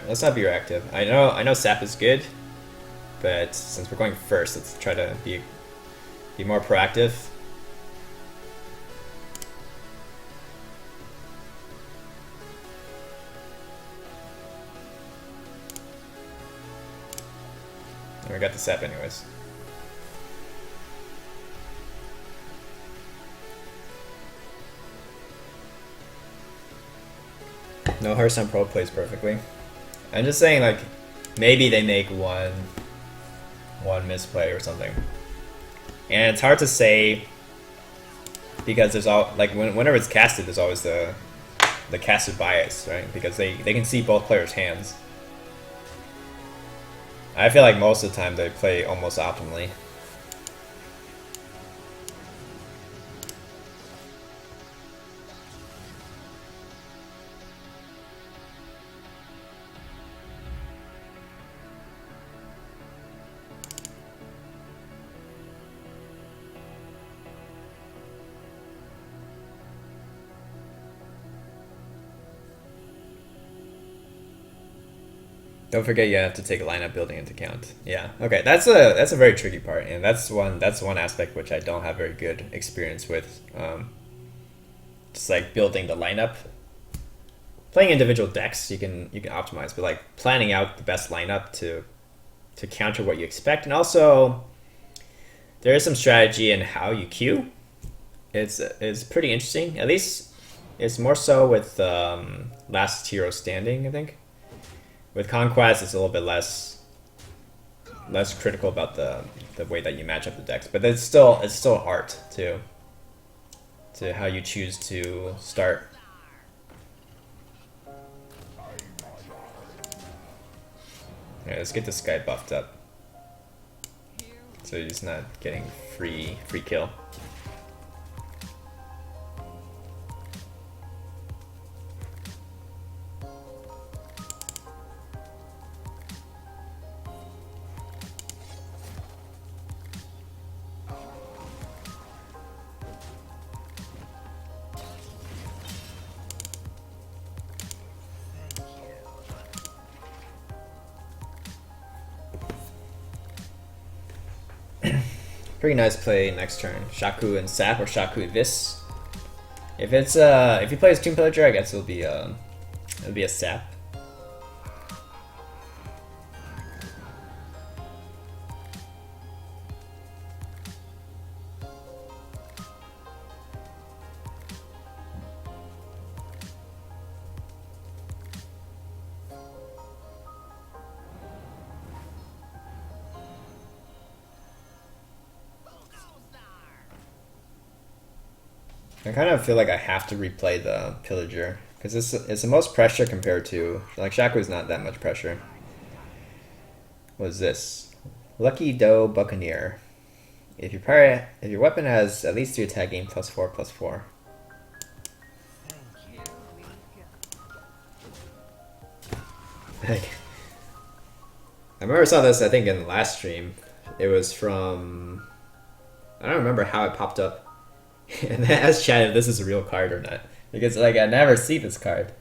let's not be reactive. I know Sap is good, but since we're going first, let's try to be more proactive. And we got the Sap anyways. No, Hearthstone Pro plays perfectly. I'm just saying, like, maybe they make one misplay or something, and it's hard to say because there's all like whenever it's casted, there's always the casted bias, right? Because they can see both players' hands. I feel like most of the time they play almost optimally. Don't forget you have to take lineup building into account. Yeah, okay, that's a very tricky part, and that's one aspect which I don't have very good experience with. Just like building the lineup, playing individual decks, you can optimize, but like planning out the best lineup to counter what you expect, and also there is some strategy in how you queue. It's pretty interesting. At least it's more so with Last Hero Standing, I think. With Conquest, it's a little bit less critical about the way that you match up the decks, but it's still art to how you choose to start. Yeah, let's get this guy buffed up so he's not getting free kill. Pretty nice play next turn. Shaku and Sap or Shaku and Vis. If it's if he plays Tomb Pillager, I guess it'll be a Sap. I kind of feel like I have to replay the Pillager because it's the most pressure compared to like Shaku's not that much pressure. What is this? Lucky Doe Buccaneer. If your weapon has at least 3 attack, gain +4/+4. Like, I remember I saw this, I think, in the last stream. It was from, I don't remember how it popped up. And then asked chat if this is a real card or not. Because, like, I never see this card.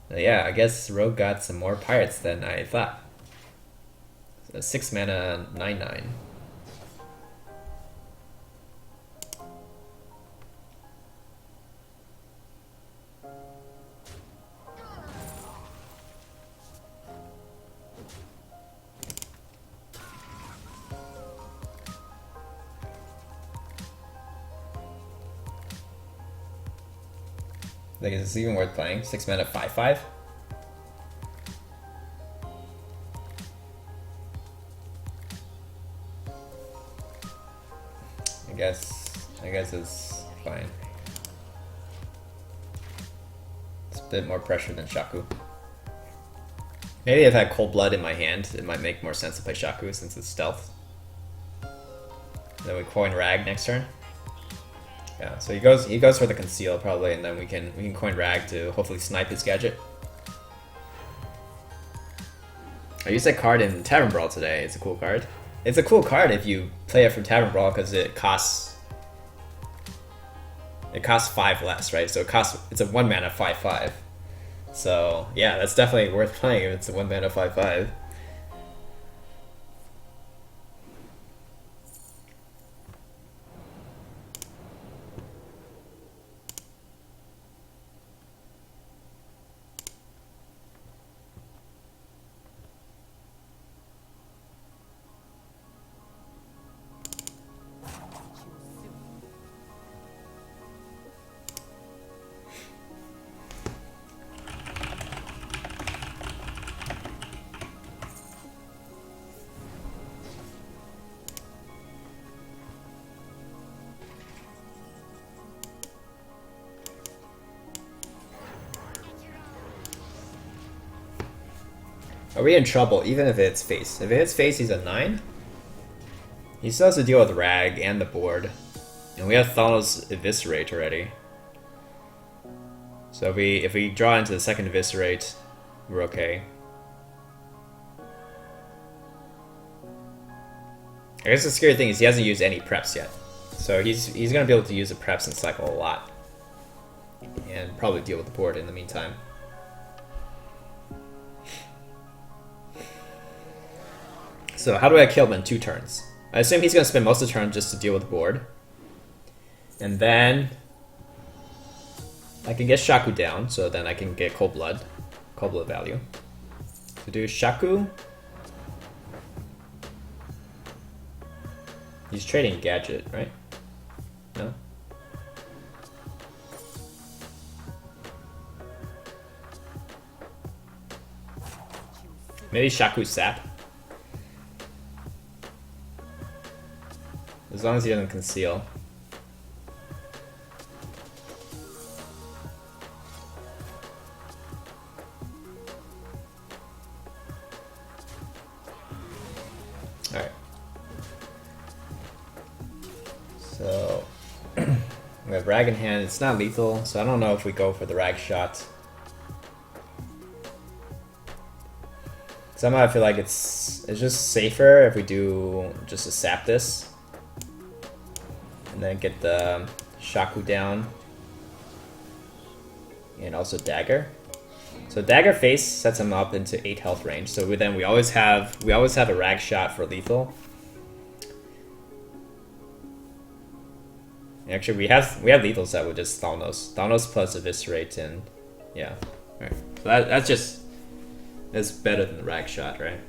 But yeah, I guess Rogue got some more pirates than I thought. So 6 mana, 9/9. Like, is this even worth playing? 6 mana, 5/5? I guess it's fine. It's a bit more pressure than Shaku. Maybe if I had Cold Blood in my hand, it might make more sense to play Shaku since it's stealth. Then we coin Rag next turn. Yeah, so he goes for the conceal probably, and then we can coin Rag to hopefully snipe his gadget. I used that card in Tavern Brawl today. It's a cool card. It's a cool card if you play it from Tavern Brawl because it costs it costs 5 less, right? So it's a 1 mana 5/5. So yeah, that's definitely worth playing if it's a 1 mana 5/5. Are we in trouble even if it's face? If it hits face, he's a 9. He still has to deal with Rag and the board. And we have Thanos Eviscerate already. So if we draw into the second Eviscerate, we're okay. I guess the scary thing is he hasn't used any preps yet. So he's gonna be able to use the preps and cycle a lot. And probably deal with the board in the meantime. So how do I kill him in 2 turns? I assume he's gonna spend most of the turn just to deal with the board. And then I can get Shaku down, so then I can get Cold Blood value. To do Shaku, he's trading Gadget, right? No? Maybe Shaku Sap. As long as he doesn't conceal. Alright. So we have Rag in hand. It's not lethal, so I don't know if we go for the Rag shot. Somehow I feel like it's just safer if we do just a sap this. And then get the Shaku down. And also Dagger. So Dagger face sets him up into 8 health range. So we always have a Rag shot for lethal. Actually we have lethal set with just Thanos. Thanos plus Eviscerate and yeah. Alright. So that's better than the Rag shot, right?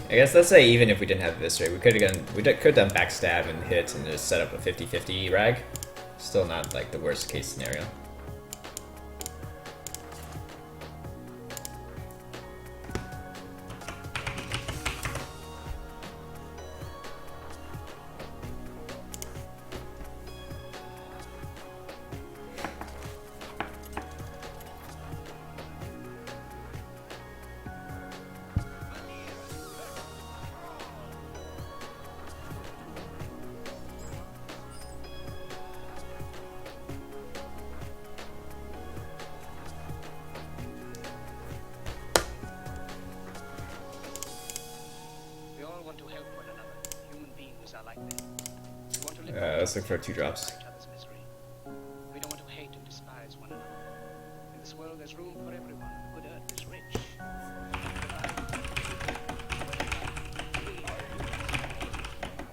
I guess let's say even if we didn't have Eviscerate, we could have done backstab and hit and just set up a 50-50 Rag. Still not like the worst case scenario. Let's look for 2 drops. We don't want to hate and despise one another. In this world, there's room for everyone. The good earth is rich.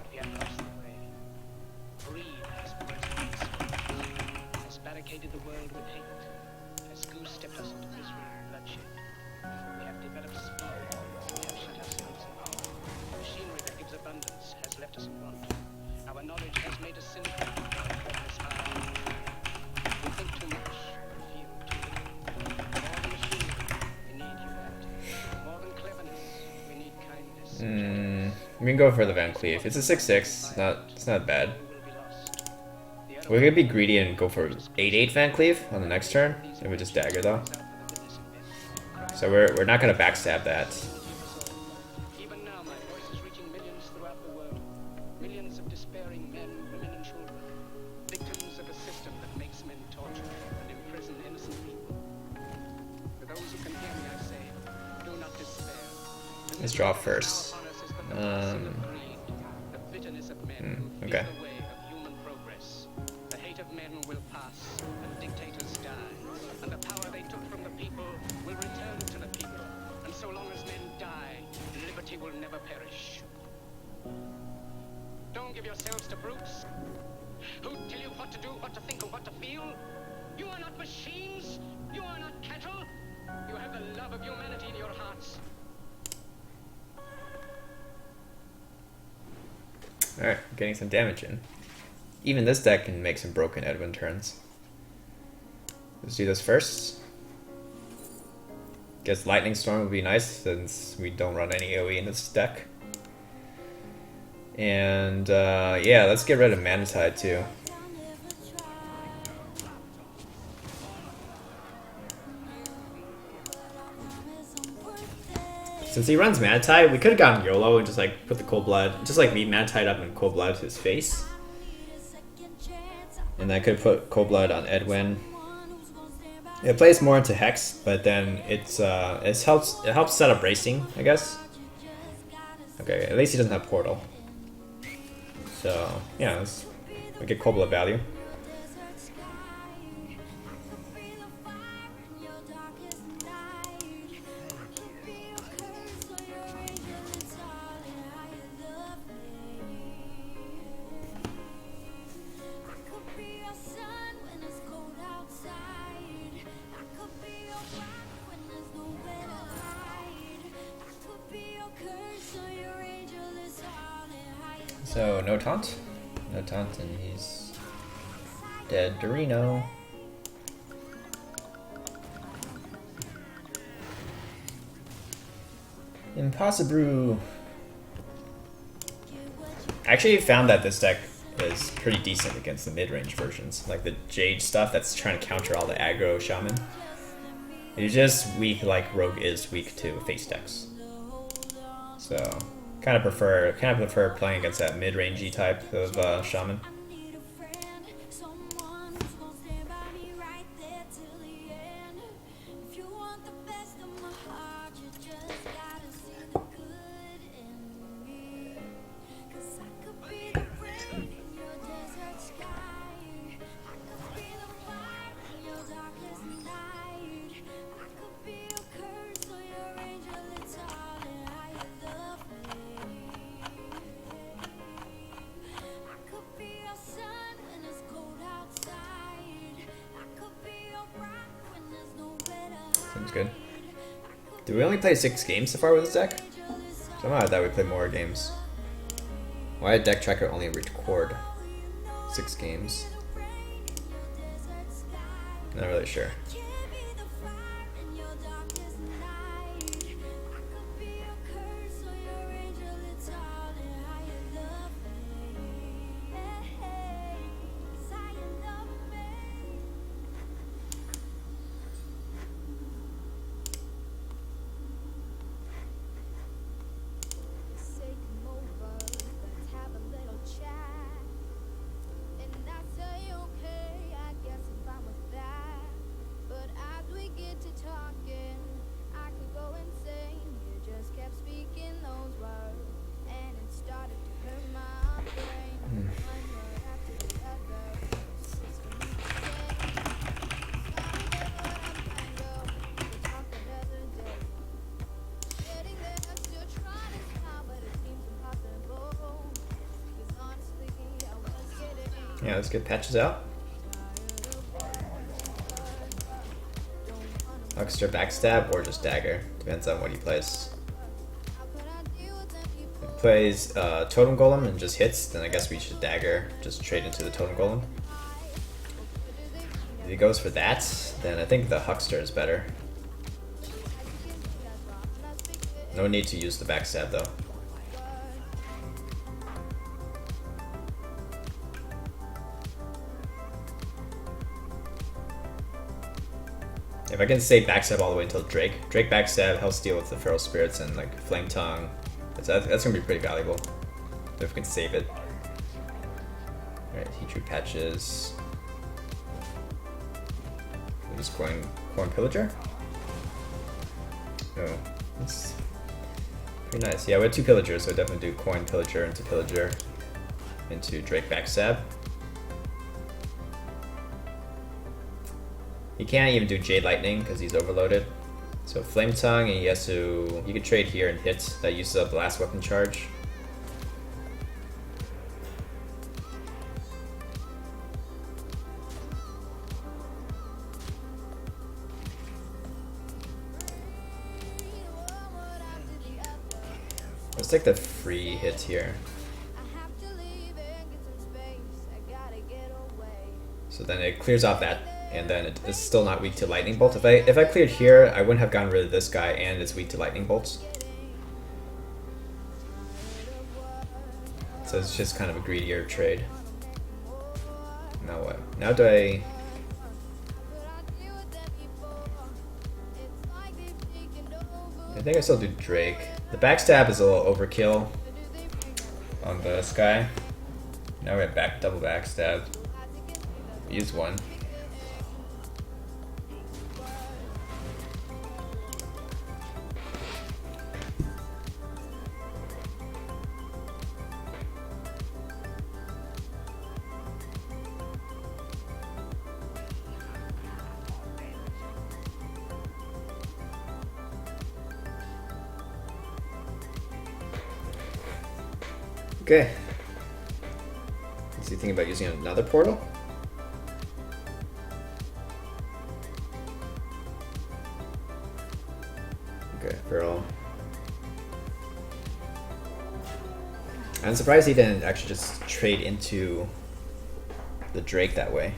We have lost the way. Greed has barricaded the world with hate. Has goose-stepped us into misery and bloodshed. We have developed speed. We have shut ourselves in. Machine abundance has left us in want. Our knowledge has made us cynical. This high. We think too much, feel too little. More than machinery, we need humanity. More than cleverness, we need kindness. We can go for the Van Cleef. It's a 6/6. It's not bad. We will be lost. The other We're gonna be greedy and go for 8/8 Van Cleef on the next turn. And we just dagger though. out for the witness of men. So we're not gonna backstab that. Even now, my voice is reaching millions throughout the world. Millions of despairing men, women, and children. Victims of a system that makes men torture and imprison innocent people. For those who can hear me, I say, do not despair. Let's draw first. The bitterness of men will okay. be the way of human progress. The hate of men will pass, and dictators die. And the power they took from the people will return to the people. And so long as men die, liberty will never perish. Don't give yourselves to brutes who tell you what to do, what to think, or what to feel. You are not machines. You are not cattle. You have the love of humanity in your hearts. Alright, getting some damage in. Even this deck can make some broken Edwin turns. Let's do this first. Guess Lightning Storm would be nice since we don't run any AoE in this deck. And yeah, let's get rid of Mana Tide too. Since he runs Mana Tide, we could have gotten YOLO and just like put the Cold Blood, just like leave Mana Tide up and Cold Blood to his face. And I could have put Cold Blood on Edwin. It plays more into Hex, but then it helps set up racing, I guess. Okay, at least he doesn't have Portal. So yeah, we get Cold Blood value. So no taunt, and he's dead. Dorino. Impossible. I actually found that this deck is pretty decent against the mid-range versions, like the Jade stuff that's trying to counter all the aggro shaman. It's just weak, like Rogue is weak to face decks. So kind of prefer playing against that mid-rangey type of shaman. Seems good. Did we only play 6 games so far with this deck? Somehow I thought we played more games. Why did Deck Tracker only record 6 games? Not really sure. Yeah, let's get patches out. Huckster backstab or just dagger. Depends on what he plays. plays Totem Golem and just hits, then I guess we should dagger, just trade into the Totem Golem. If he goes for that, then I think the Huckster is better. No need to use the backstab though. If I can save backstab all the way until Drake backstab, Hellsteel with the Feral Spirits, and like Flame Tongue, that's gonna be pretty valuable if we can save it. Alright, Heatru Patches. We're just going Corn Pillager? Oh, that's pretty nice. Yeah, we have 2 Pillagers, so I definitely do Coin Pillager into Drake backstab. He can't even do Jade Lightning because he's overloaded. So Flame Tongue, and he can trade here and hit. That uses up the last weapon charge. Let's take the free hit here. So then it clears off that, and then it's still not weak to Lightning Bolt. If I cleared here, I wouldn't have gotten rid of this guy, and it's weak to Lightning Bolts. So it's just kind of a greedier trade. Now what? Now do I... I think I still do Drake. The backstab is a little overkill on this guy. Now we have double backstab. Use one. Okay. Is he thinking about using another portal? Okay, Feral. I'm surprised he didn't actually just trade into the Drake that way.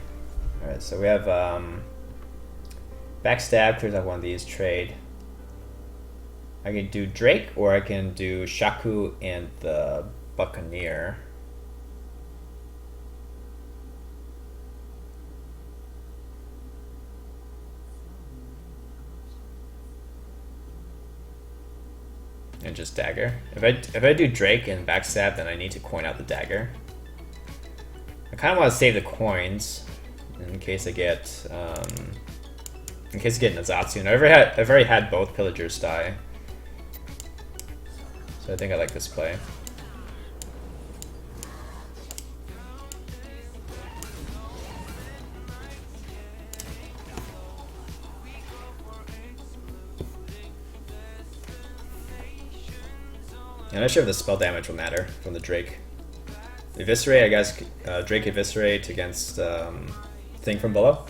Alright, so we have backstab, clears out one of these, trade. I can do Drake, or I can do Shaku and the Buccaneer. And just dagger. If I do Drake and backstab, then I need to coin out the dagger. I kind of want to save the coins in case I get Nazatsu. And I've already had both Pillagers die, so I think I like this play. I'm not sure if the spell damage will matter from the Drake. Eviscerate, I guess, Drake Eviscerate against thing from below.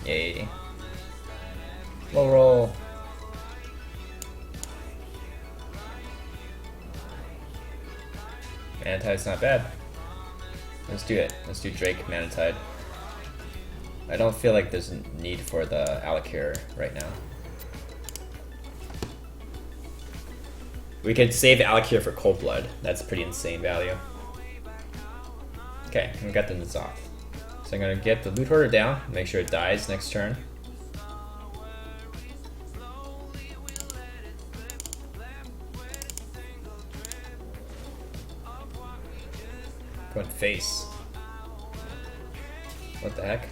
Yay. Low roll. Manatide's not bad. Let's do it. Let's do Drake Manatide. I don't feel like there's a need for the Alakir right now. We could save Alakir for Cold Blood. That's pretty insane value. Okay, we got the N'Zoth. So I'm gonna get the Loot Hoarder down, make sure it dies next turn. Going face. What the heck?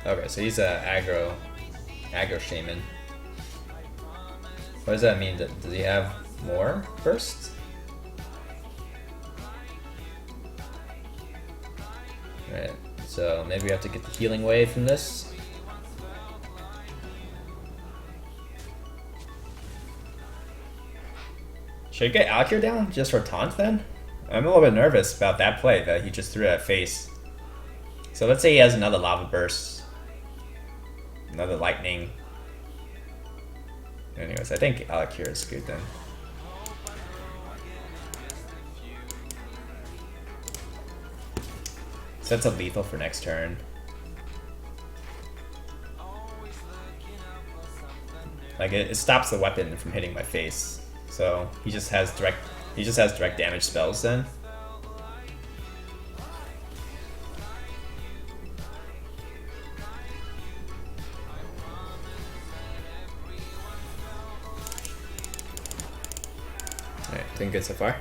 Okay, so he's a aggro shaman. What does that mean? Does he have more burst? Alright, So maybe we have to get the healing wave from this. Should I get Alcure down just for taunt then? I'm a little bit nervous about that play that he just threw at face. So let's say he has another lava burst. Another lightning. Anyways, I think Alcure is good then. Sets up lethal for next turn. Like it stops the weapon from hitting my face. So he just has direct damage spells then. Alright, doing good so far.